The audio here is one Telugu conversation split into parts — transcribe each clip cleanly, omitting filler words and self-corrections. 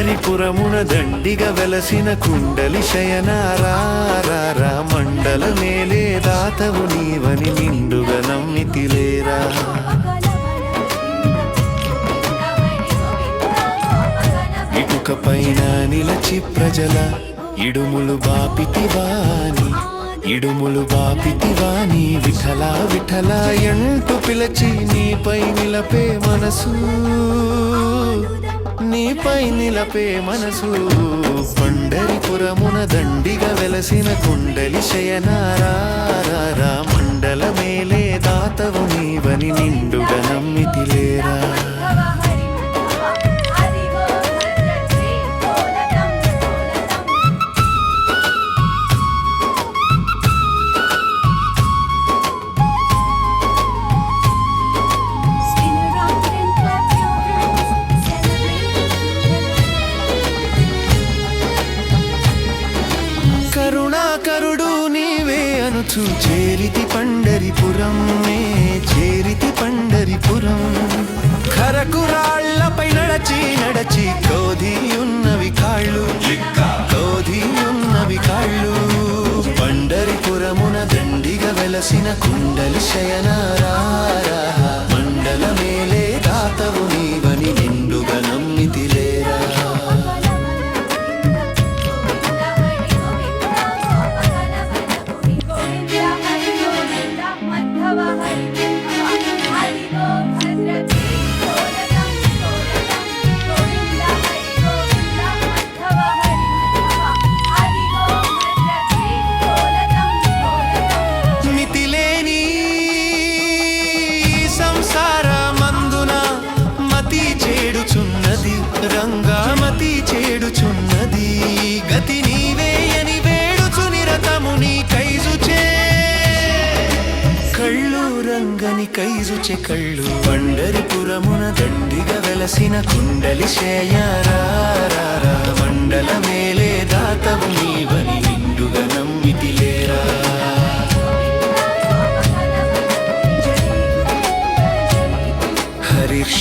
పండరిపురమున దండిగా వెలసిన కుండలి శయనారా మండల మేలే దాతవు నీవని నిండుగా నమ్మితిలేరా. ఇటుక పైన నిలచి ప్రజల ఇడుములు బాపితివాని విఠలా విఠలా ఎంటూ పిలచి నీపై నిలపే మనసు పండరిపురమున దండిగా వెలసిన కుండలి శయనారా మండల మేలే దాతవు నీవని నిండుగా నమ్మితిలేరా. కరుణాకరుడు నీవే అనుచు చేరితి పండరిపురం ఖరకురాళ్లపై నడచి కోధియున్నవి కాళ్ళు పండరిపురమున దండిగా వెలసిన కుండలి శయనారా మండల మేలే దాతవు నీవని నిండుగా నమ్మితిలేరా. రంగామతి చేడుచున్నది గతి నీవేయని వేడుచు నిరతము నీ కైజుచే కళ్ళు రంగని కైజుచే కళ్ళు పండరిపురమున దండిగా వెలసిన కుండలి శయనారా మండల మేలే దాతవు నీవని నిండుగా నమ్మితిలేరా.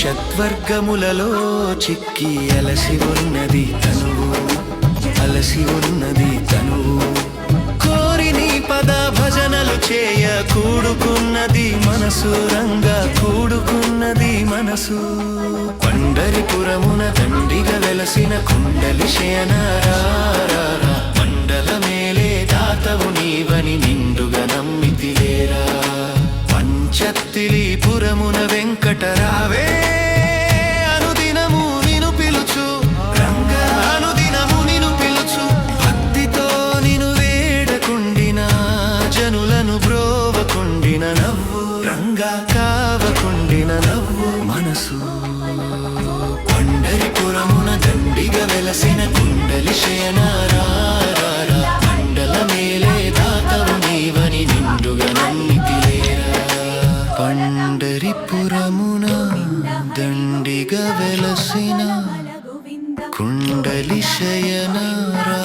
హరిషద్వర్గములలో చిక్కి అలసి ఉన్నది తనువు కోరి నీ పద భజనలు చేయ కూడుకున్నది మనసు పండరిపురమున దండిగా వెలసిన కుండలి శయనారా మండల మేలే దాతవు నీవని నిండుగా నమ్మితిలేరా. పంచత్తిలీపురమున వెంకటరావే అనుదినము నిను పిలుచు భక్తితో నిను వేడకుండిన జనులను బ్రోవకుండిన నవ్వు రంగా కావకుండిన నవ్వు మనసు పండరిపురమున దండిగా వెలసిన కుండలి శయనారా మండల మేలే దాతవు నీవని నిండుగా నమ్మితిలేరా. పండరిపురమున దండిగా వెలసిన కుండలి శయనారా